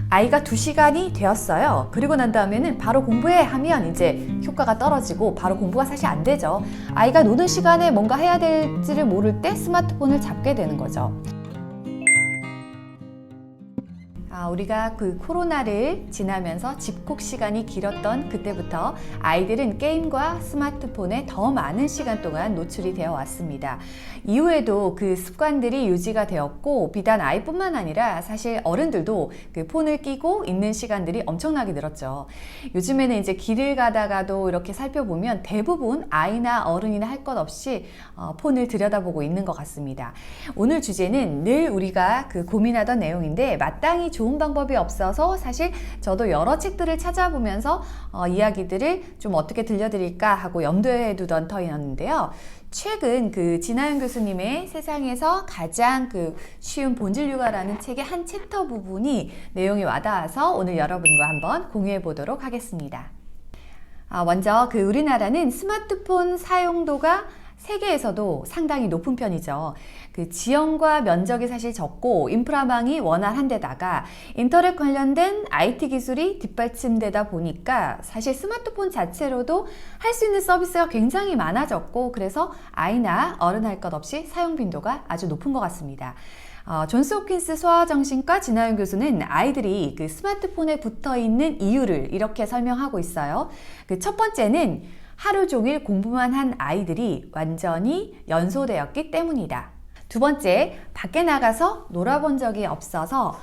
아이가 2시간이 되었어요. 그리고 난 다음에는 바로 공부해 하면 이제 효과가 떨어지고 바로 공부가 사실 안 되죠. 아이가 노는 시간에 뭔가 해야 될지를 모를 때 스마트폰을 잡게 되는 거죠. 우리가 그 코로나를 지나면서 집콕 시간이 길었던 그때부터 아이들은 게임과 스마트폰에 더 많은 시간 동안 노출이 되어 왔습니다. 이후에도 그 습관들이 유지가 되었고, 비단 아이뿐만 아니라 사실 어른들도 그 폰을 끼고 있는 시간들이 엄청나게 늘었죠. 요즘에는 이제 길을 가다가도 이렇게 살펴보면 대부분 아이나 어른이나 할 것 없이 폰을 들여다보고 있는 것 같습니다. 오늘 주제는 늘 우리가 그 고민하던 내용인데, 마땅히 좋은 방법이 없어서 사실 저도 여러 책들을 찾아보면서 이야기들을 좀 어떻게 들려드릴까 하고 염두에 두던 터였는데요. 최근 그 진아영 교수님의 세상에서 가장 그 쉬운 본질 육아라는 책의 한 챕터 부분이 내용이 와닿아서 오늘 여러분과 한번 공유해 보도록 하겠습니다. 먼저 그 우리나라는 스마트폰 사용도가 세계에서도 상당히 높은 편이죠. 그 지형과 면적이 사실 적고 인프라망이 원활한 데다가 인터넷 관련된 IT 기술이 뒷받침되다 보니까 사실 스마트폰 자체로도 할 수 있는 서비스가 굉장히 많아졌고, 그래서 아이나 어른 할 것 없이 사용 빈도가 아주 높은 것 같습니다. 존스 홉킨스 소아정신과 진아영 교수는 아이들이 그 스마트폰에 붙어 있는 이유를 이렇게 설명하고 있어요. 그 첫 번째는 하루 종일 공부만 한 아이들이 완전히 연소되었기 때문이다. 두 번째, 밖에 나가서 놀아본 적이 없어서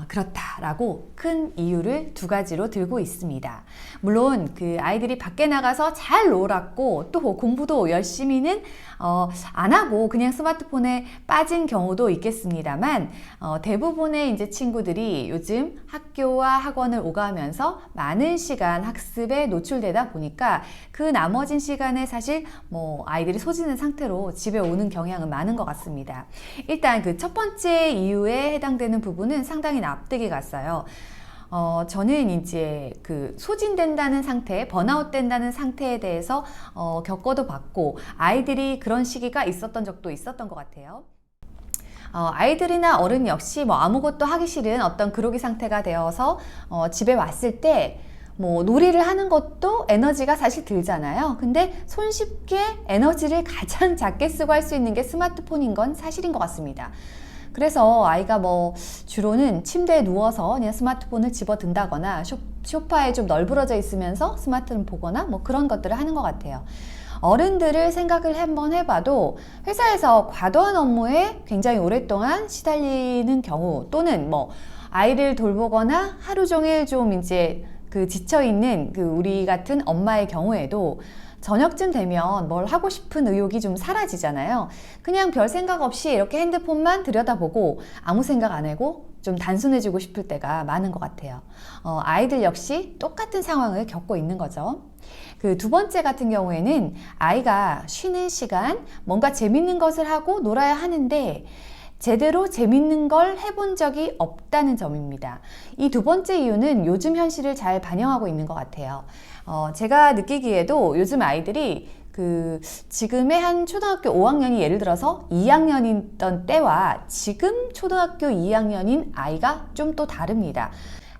그렇다라고 큰 이유를 2가지로 들고 있습니다. 물론 그 아이들이 밖에 나가서 잘 놀았고 또 공부도 열심히는 안 하고 그냥 스마트폰에 빠진 경우도 있겠습니다만, 대부분의 이제 친구들이 요즘 학교와 학원을 오가면서 많은 시간 학습에 노출되다 보니까 그 나머진 시간에 사실 아이들이 소진한 상태로 집에 오는 경향은 많은 것 같습니다. 일단 그 첫 번째 이유에 해당되는 부분은 상당히 납득이 갔어요. 저는 이제 그 소진된다는 상태, 번아웃 된다는 상태에 대해서 겪어도 봤고, 아이들이 그런 시기가 있었던 적도 있었던 것 같아요. 아이들이나 어른 역시 아무것도 하기 싫은 어떤 그로기 상태가 되어서 집에 왔을 때 놀이를 하는 것도 에너지가 사실 들잖아요. 근데 손쉽게 에너지를 가장 작게 쓰고 할 수 있는 게 스마트폰인 건 사실인 것 같습니다. 그래서 아이가 주로는 침대에 누워서 그냥 스마트폰을 집어든다거나 소파에 좀 널브러져 있으면서 스마트폰 보거나 그런 것들을 하는 것 같아요. 어른들을 생각을 한번 해봐도 회사에서 과도한 업무에 굉장히 오랫동안 시달리는 경우, 또는 아이를 돌보거나 하루 종일 좀 이제 그 지쳐있는 그 우리 같은 엄마의 경우에도 저녁쯤 되면 뭘 하고 싶은 의욕이 좀 사라지잖아요. 그냥 별 생각 없이 이렇게 핸드폰만 들여다보고 아무 생각 안 하고 좀 단순해지고 싶을 때가 많은 것 같아요. 아이들 역시 똑같은 상황을 겪고 있는 거죠. 그 2번째 같은 경우에는 아이가 쉬는 시간 뭔가 재밌는 것을 하고 놀아야 하는데 제대로 재밌는 걸 해본 적이 없다는 점입니다. 이 2번째 이유는 요즘 현실을 잘 반영하고 있는 것 같아요. 제가 느끼기에도 요즘 아이들이 지금의 한 초등학교 5학년이 예를 들어서 2학년이던 때와 지금 초등학교 2학년인 아이가 좀 또 다릅니다.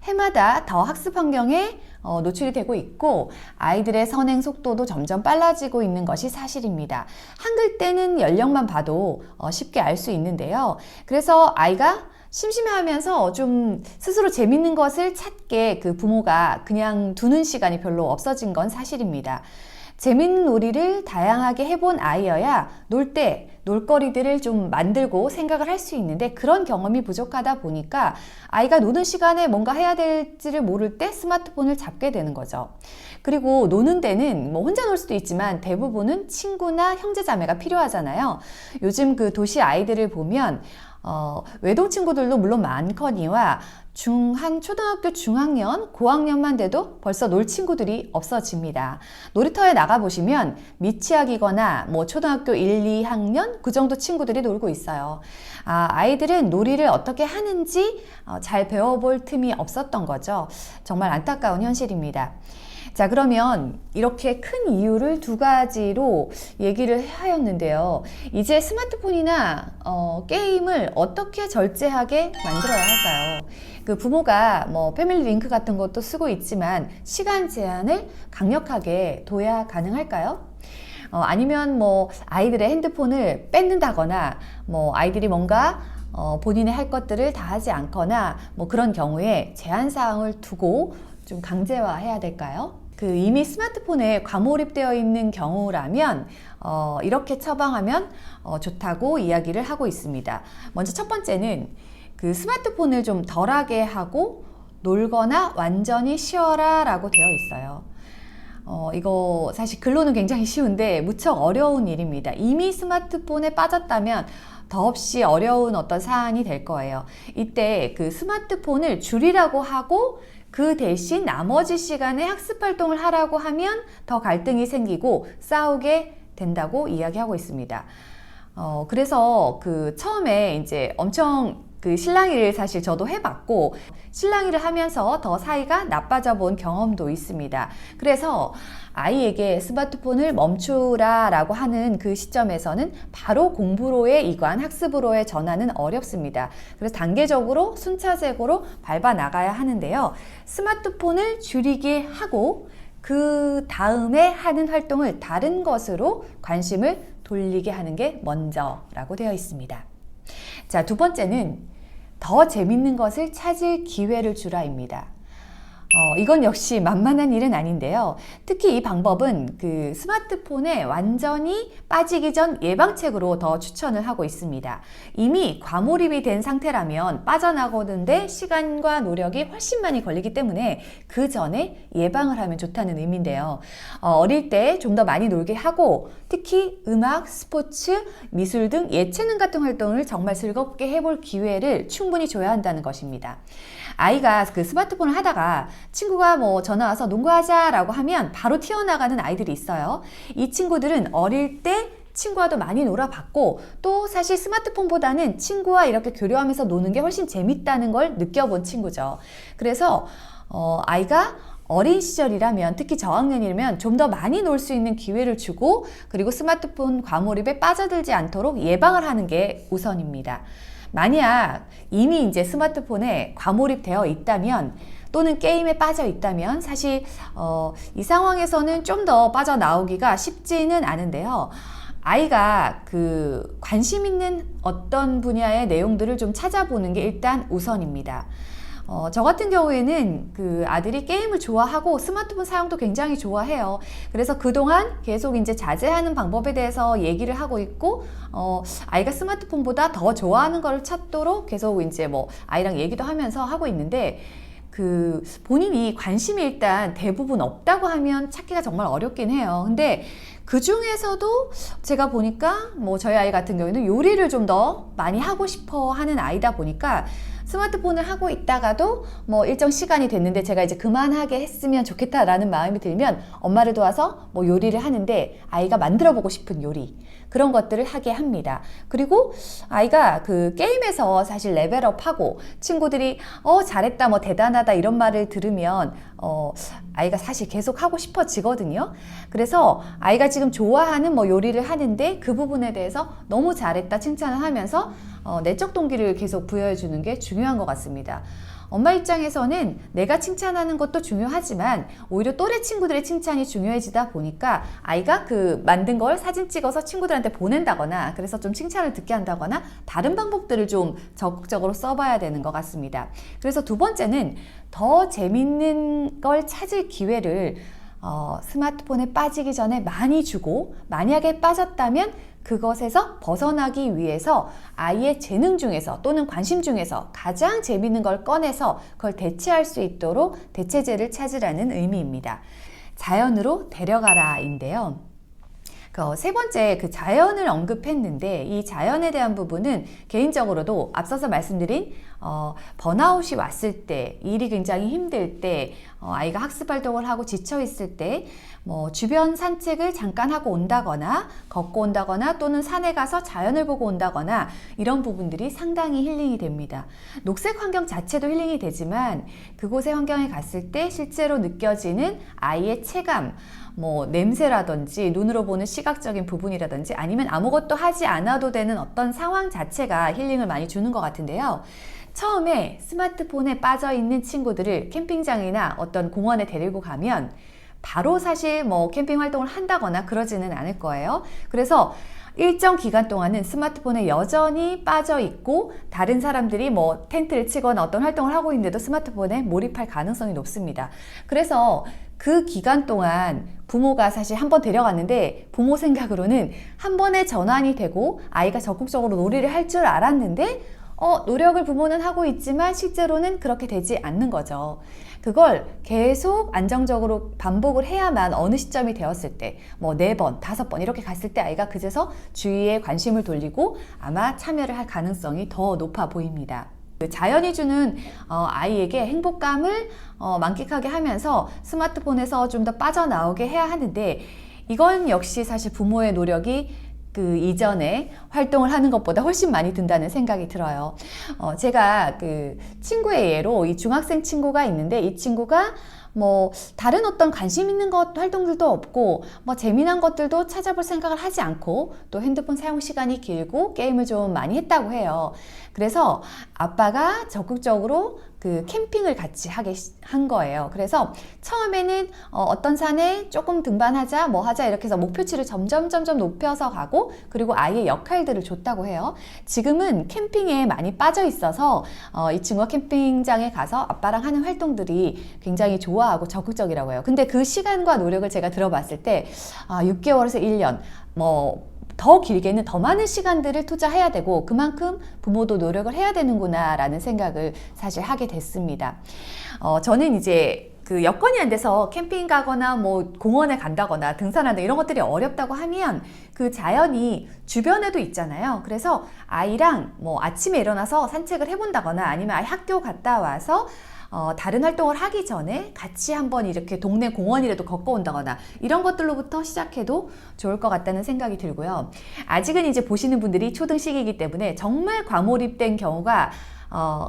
해마다 더 학습 환경에 노출이 되고 있고, 아이들의 선행 속도도 점점 빨라지고 있는 것이 사실입니다. 한글 때는 연령만 봐도 쉽게 알 수 있는데요. 그래서 아이가 심심해하면서 좀 스스로 재밌는 것을 찾게 그 부모가 그냥 두는 시간이 별로 없어진 건 사실입니다. 재밌는 놀이를 다양하게 해본 아이여야 놀 때 놀거리들을 좀 만들고 생각을 할 수 있는데, 그런 경험이 부족하다 보니까 아이가 노는 시간에 뭔가 해야 될지를 모를 때 스마트폰을 잡게 되는 거죠. 그리고 노는 데는 혼자 놀 수도 있지만 대부분은 친구나 형제자매가 필요하잖아요. 요즘 그 도시 아이들을 보면 외동 친구들도 물론 많거니와 한 초등학교 중학년, 고학년만 돼도 벌써 놀 친구들이 없어집니다. 놀이터에 나가보시면 미취학이거나 초등학교 1, 2학년 그 정도 친구들이 놀고 있어요. 아이들은 놀이를 어떻게 하는지 잘 배워볼 틈이 없었던 거죠. 정말 안타까운 현실입니다. 자, 그러면 이렇게 큰 이유를 두 가지로 얘기를 하였는데요. 이제 스마트폰이나 게임을 어떻게 절제하게 만들어야 할까요? 그 부모가 뭐 패밀리 링크 같은 것도 쓰고 있지만 시간 제한을 강력하게 둬야 가능할까요? 아니면 뭐 아이들의 핸드폰을 뺏는다거나 뭐 아이들이 뭔가 본인의 할 것들을 다 하지 않거나 뭐 그런 경우에 제한 사항을 두고 좀 강제화해야 될까요? 그 이미 스마트폰에 과몰입되어 있는 경우라면 이렇게 처방하면 좋다고 이야기를 하고 있습니다. 먼저 첫 번째는 그 스마트폰을 좀 덜하게 하고 놀거나 완전히 쉬어라 라고 되어 있어요. 이거 사실 글로는 굉장히 쉬운데 무척 어려운 일입니다. 이미 스마트폰에 빠졌다면 더없이 어려운 어떤 사안이 될 거예요. 이때 그 스마트폰을 줄이라고 하고 그 대신 나머지 시간에 학습 활동을 하라고 하면 더 갈등이 생기고 싸우게 된다고 이야기하고 있습니다. 그래서 그 처음에 이제 엄청 그 실랑이를 사실 저도 해봤고 실랑이를 하면서 더 사이가 나빠져 본 경험도 있습니다. 그래서 아이에게 스마트폰을 멈추라 라고 하는 그 시점에서는 바로 공부로의 이관, 학습으로의 전환은 어렵습니다. 그래서 단계적으로 순차적으로 밟아 나가야 하는데요. 스마트폰을 줄이게 하고 그 다음에 하는 활동을 다른 것으로 관심을 돌리게 하는 게 먼저라고 되어 있습니다. 자, 두 번째는 더 재밌는 것을 찾을 기회를 주라입니다. 이건 역시 만만한 일은 아닌데요. 특히 이 방법은 그 스마트폰에 완전히 빠지기 전 예방책으로 더 추천을 하고 있습니다. 이미 과몰입이 된 상태라면 빠져나가는데 시간과 노력이 훨씬 많이 걸리기 때문에 그 전에 예방을 하면 좋다는 의미인데요. 어릴 때 좀 더 많이 놀게 하고 특히 음악, 스포츠, 미술 등 예체능 같은 활동을 정말 즐겁게 해볼 기회를 충분히 줘야 한다는 것입니다. 아이가 그 스마트폰을 하다가 친구가 뭐 전화 와서 농구하자 라고 하면 바로 튀어나가는 아이들이 있어요. 이 친구들은 어릴 때 친구와도 많이 놀아봤고 또 사실 스마트폰보다는 친구와 이렇게 교류하면서 노는 게 훨씬 재밌다는 걸 느껴본 친구죠. 그래서 아이가 어린 시절이라면 특히 저학년이라면 좀 더 많이 놀 수 있는 기회를 주고 그리고 스마트폰 과몰입에 빠져들지 않도록 예방을 하는 게 우선입니다. 만약 이미 이제 스마트폰에 과몰입되어 있다면 또는 게임에 빠져 있다면 사실 이 상황에서는 좀 더 빠져나오기가 쉽지는 않은데요. 아이가 그 관심 있는 어떤 분야의 내용들을 좀 찾아보는 게 일단 우선입니다. 저 같은 경우에는 그 아들이 게임을 좋아하고 스마트폰 사용도 굉장히 좋아해요. 그래서 그동안 계속 이제 자제하는 방법에 대해서 얘기를 하고 있고, 아이가 스마트폰보다 더 좋아하는 걸 찾도록 계속 이제 뭐 아이랑 얘기도 하면서 하고 있는데, 그 본인이 관심이 일단 대부분 없다고 하면 찾기가 정말 어렵긴 해요. 근데 그 중에서도 제가 보니까 뭐 저희 아이 같은 경우에는 요리를 좀 더 많이 하고 싶어 하는 아이다 보니까 스마트폰을 하고 있다가도 뭐 일정 시간이 됐는데 제가 이제 그만하게 했으면 좋겠다라는 마음이 들면 엄마를 도와서 뭐 요리를 하는데 아이가 만들어 보고 싶은 요리 그런 것들을 하게 합니다. 그리고 아이가 그 게임에서 사실 레벨업하고 친구들이 잘했다 뭐 대단하다 이런 말을 들으면 아이가 사실 계속 하고 싶어지거든요. 그래서 아이가 지금 좋아하는 뭐 요리를 하는데 그 부분에 대해서 너무 잘했다 칭찬을 하면서 내적 동기를 계속 부여해 주는 게 중요한 것 같습니다. 엄마 입장에서는 내가 칭찬하는 것도 중요하지만 오히려 또래 친구들의 칭찬이 중요해지다 보니까 아이가 그 만든 걸 사진 찍어서 친구들한테 보낸다거나 그래서 좀 칭찬을 듣게 한다거나 다른 방법들을 좀 적극적으로 써봐야 되는 것 같습니다. 그래서 두 번째는 더 재밌는 걸 찾을 기회를 스마트폰에 빠지기 전에 많이 주고 만약에 빠졌다면 그것에서 벗어나기 위해서 아이의 재능 중에서 또는 관심 중에서 가장 재밌는 걸 꺼내서 그걸 대체할 수 있도록 대체제를 찾으라는 의미입니다. 자연으로 데려가라인데요. 세 번째 그 자연을 언급했는데 이 자연에 대한 부분은 개인적으로도 앞서서 말씀드린 번아웃이 왔을 때, 일이 굉장히 힘들 때, 아이가 학습 활동을 하고 지쳐 있을 때, 주변 산책을 잠깐 하고 온다거나, 걷고 온다거나, 또는 산에 가서 자연을 보고 온다거나, 이런 부분들이 상당히 힐링이 됩니다. 녹색 환경 자체도 힐링이 되지만, 그곳의 환경에 갔을 때 실제로 느껴지는 아이의 체감, 냄새라든지 눈으로 보는 시각적인 부분이라든지 아니면 아무것도 하지 않아도 되는 어떤 상황 자체가 힐링을 많이 주는 것 같은데요. 처음에 스마트폰에 빠져 있는 친구들을 캠핑장이나 어떤 공원에 데리고 가면 바로 사실 캠핑 활동을 한다거나 그러지는 않을 거예요. 그래서 일정 기간 동안은 스마트폰에 여전히 빠져 있고 다른 사람들이 텐트를 치거나 어떤 활동을 하고 있는데도 스마트폰에 몰입할 가능성이 높습니다. 그래서 그 기간 동안 부모가 사실 한번 데려갔는데 부모 생각으로는 한 번에 전환이 되고 아이가 적극적으로 놀이를 할 줄 알았는데 노력을 부모는 하고 있지만 실제로는 그렇게 되지 않는 거죠. 그걸 계속 안정적으로 반복을 해야만 어느 시점이 되었을 때 4번, 5번 이렇게 갔을 때 아이가 그제서 주위에 관심을 돌리고 아마 참여를 할 가능성이 더 높아 보입니다. 자연이 주는 아이에게 행복감을 만끽하게 하면서 스마트폰에서 좀 더 빠져나오게 해야 하는데 이건 역시 사실 부모의 노력이 그 이전에 활동을 하는 것보다 훨씬 많이 든다는 생각이 들어요. 제가 그 친구의 예로 이 중학생 친구가 있는데 이 친구가 다른 어떤 관심 있는 활동들도 없고 재미난 것들도 찾아볼 생각을 하지 않고 또 핸드폰 사용 시간이 길고 게임을 좀 많이 했다고 해요. 그래서 아빠가 적극적으로 그 캠핑을 같이 하게 한 거예요. 그래서 처음에는 어떤 산에 조금 등반하자 하자 이렇게 해서 목표치를 점점 높여서 가고 그리고 아이의 역할들을 줬다고 해요. 지금은 캠핑에 많이 빠져 있어서 이 친구가 캠핑장에 가서 아빠랑 하는 활동들이 굉장히 좋아하고 적극적이라고 해요. 근데 그 시간과 노력을 제가 들어봤을 때 6개월에서 1년 더 길게는 더 많은 시간들을 투자해야 되고 그만큼 부모도 노력을 해야 되는구나 라는 생각을 사실 하게 됐습니다. 저는 이제 그 여건이 안 돼서 캠핑 가거나 공원에 간다거나 등산한다 이런 것들이 어렵다고 하면 그 자연이 주변에도 있잖아요. 그래서 아이랑 아침에 일어나서 산책을 해본다거나 아니면 아이 학교 갔다 와서 다른 활동을 하기 전에 같이 한번 이렇게 동네 공원이라도 걷고 온다거나 이런 것들로부터 시작해도 좋을 것 같다는 생각이 들고요. 아직은 이제 보시는 분들이 초등 시기이기 때문에 정말 과몰입된 경우가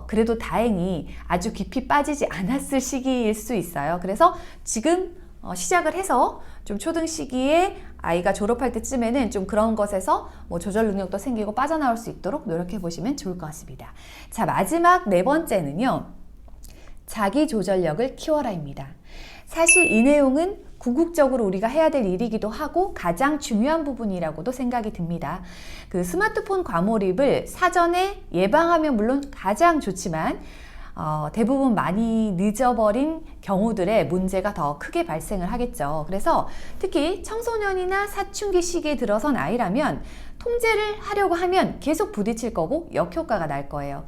그래도 다행히 아주 깊이 빠지지 않았을 시기일 수 있어요. 그래서 지금 시작을 해서 좀 초등 시기에 아이가 졸업할 때쯤에는 좀 그런 것에서 조절 능력도 생기고 빠져나올 수 있도록 노력해 보시면 좋을 것 같습니다. 자, 마지막 4번째는요. 자기 조절력을 키워라입니다. 사실 이 내용은 궁극적으로 우리가 해야 될 일이기도 하고 가장 중요한 부분이라고도 생각이 듭니다. 그 스마트폰 과몰입을 사전에 예방하면 물론 가장 좋지만 대부분 많이 늦어버린 경우들의 문제가 더 크게 발생을 하겠죠. 그래서 특히 청소년이나 사춘기 시기에 들어선 아이라면 통제를 하려고 하면 계속 부딪힐 거고 역효과가 날 거예요.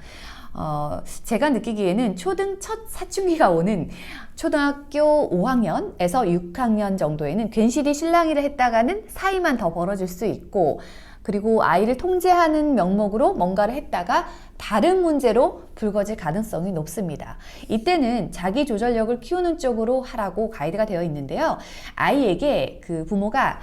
제가 느끼기에는 초등 첫 사춘기가 오는 초등학교 5학년에서 6학년 정도에는 괜시리 실랑이를 했다가는 사이만 더 벌어질 수 있고 그리고 아이를 통제하는 명목으로 뭔가를 했다가 다른 문제로 불거질 가능성이 높습니다. 이때는 자기 조절력을 키우는 쪽으로 하라고 가이드가 되어 있는데요. 아이에게 그 부모가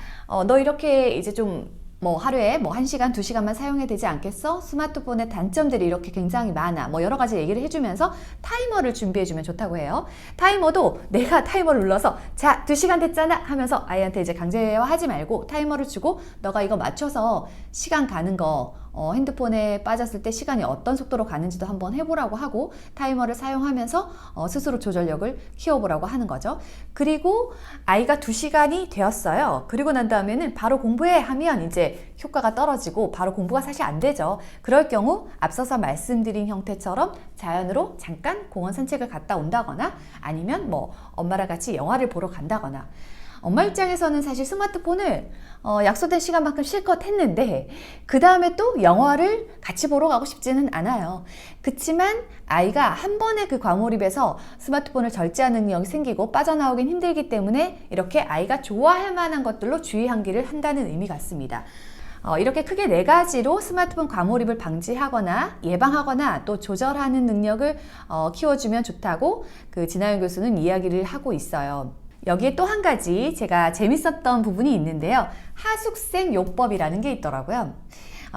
너 이렇게 이제 좀 하루에 1시간, 2시간만 사용해야 되지 않겠어? 스마트폰의 단점들이 이렇게 굉장히 많아. 여러 가지 얘기를 해주면서 타이머를 준비해주면 좋다고 해요. 타이머도 내가 타이머를 눌러서 자, 2시간 됐잖아 하면서 아이한테 이제 강제화하지 말고 타이머를 주고 너가 이거 맞춰서 시간 가는 거 핸드폰에 빠졌을 때 시간이 어떤 속도로 가는지도 한번 해보라고 하고 타이머를 사용하면서 스스로 조절력을 키워보라고 하는 거죠. 그리고 아이가 2시간이 되었어요. 그리고 난 다음에는 바로 공부해 하면 이제 효과가 떨어지고 바로 공부가 사실 안 되죠. 그럴 경우 앞서서 말씀드린 형태처럼 자연으로 잠깐 공원 산책을 갔다 온다거나 아니면 엄마랑 같이 영화를 보러 간다거나 엄마 입장에서는 사실 스마트폰을 약속된 시간만큼 실컷 했는데 그 다음에 또 영화를 같이 보러 가고 싶지는 않아요. 그치만 아이가 한 번에 그 과몰입에서 스마트폰을 절제하는 능력이 생기고 빠져나오긴 힘들기 때문에 이렇게 아이가 좋아할 만한 것들로 주의 환기를 한다는 의미 같습니다. 이렇게 크게 4가지로 스마트폰 과몰입을 방지하거나 예방하거나 또 조절하는 능력을 키워주면 좋다고 그 진아영 교수는 이야기를 하고 있어요. 여기에 또 한 가지 제가 재밌었던 부분이 있는데요. 하숙생 요법이라는 게 있더라고요.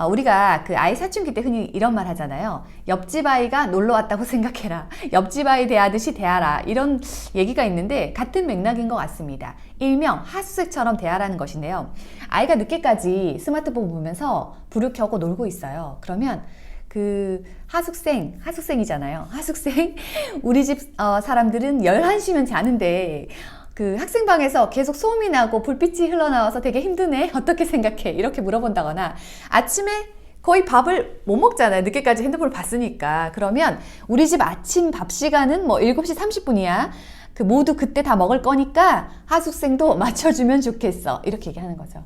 우리가 그 아이 사춘기 때 흔히 이런 말 하잖아요. 옆집 아이가 놀러 왔다고 생각해라. 옆집 아이 대하듯이 대하라. 이런 얘기가 있는데 같은 맥락인 것 같습니다. 일명 하숙생처럼 대하라는 것인데요. 아이가 늦게까지 스마트폰 보면서 불을 켜고 놀고 있어요. 그러면 그 하숙생이잖아요. 하숙생, 우리 집 사람들은 11시면 자는데 그 학생방에서 계속 소음이 나고 불빛이 흘러나와서 되게 힘드네. 어떻게 생각해? 이렇게 물어본다거나 아침에 거의 밥을 못 먹잖아요. 늦게까지 핸드폰을 봤으니까. 그러면 우리 집 아침 밥 시간은 뭐 7시 30분이야. 그 모두 그때 다 먹을 거니까 하숙생도 맞춰주면 좋겠어. 이렇게 얘기하는 거죠.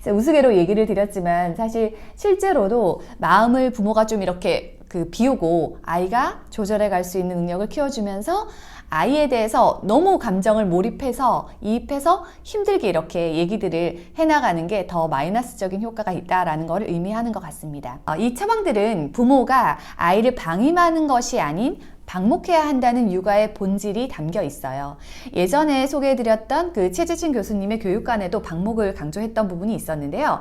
우스개로 얘기를 드렸지만 사실 실제로도 마음을 부모가 좀 이렇게 비우고 아이가 조절해 갈 수 있는 능력을 키워주면서 아이에 대해서 너무 감정을 몰입해서 이입해서 힘들게 이렇게 얘기들을 해나가는 게 더 마이너스적인 효과가 있다라는 것을 의미하는 것 같습니다. 이 처방들은 부모가 아이를 방임하는 것이 아닌 방목해야 한다는 육아의 본질이 담겨 있어요. 예전에 소개해드렸던 그 최지친 교수님의 교육관에도 방목을 강조했던 부분이 있었는데요.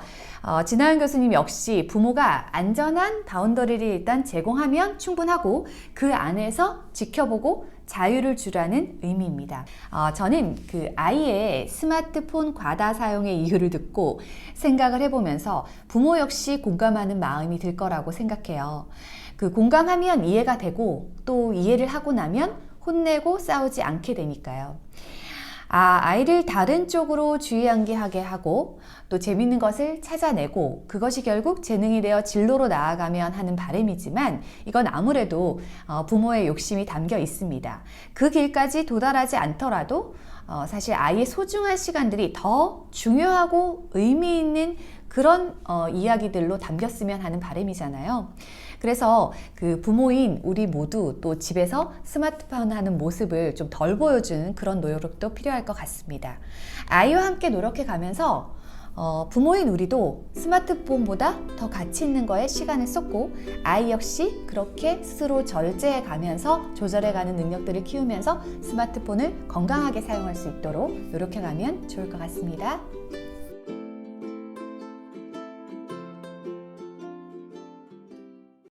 진아영 교수님 역시 부모가 안전한 바운더리를 일단 제공하면 충분하고 그 안에서 지켜보고 자유를 주라는 의미입니다. 저는 그 아이의 스마트폰 과다 사용의 이유를 듣고 생각을 해보면서 부모 역시 공감하는 마음이 들 거라고 생각해요. 그 공감하면 이해가 되고 또 이해를 하고 나면 혼내고 싸우지 않게 되니까요. 아이를 다른 쪽으로 주의연기하게 하고 또 재밌는 것을 찾아내고 그것이 결국 재능이 되어 진로로 나아가면 하는 바람이지만 이건 아무래도 부모의 욕심이 담겨 있습니다. 그 길까지 도달하지 않더라도 사실 아이의 소중한 시간들이 더 중요하고 의미 있는 그런 이야기들로 담겼으면 하는 바람이잖아요. 그래서 그 부모인 우리 모두 또 집에서 스마트폰 하는 모습을 좀 덜 보여주는 그런 노력도 필요할 것 같습니다. 아이와 함께 노력해 가면서 부모인 우리도 스마트폰보다 더 가치 있는 거에 시간을 쏟고 아이 역시 그렇게 스스로 절제해 가면서 조절해 가는 능력들을 키우면서 스마트폰을 건강하게 사용할 수 있도록 노력해 가면 좋을 것 같습니다.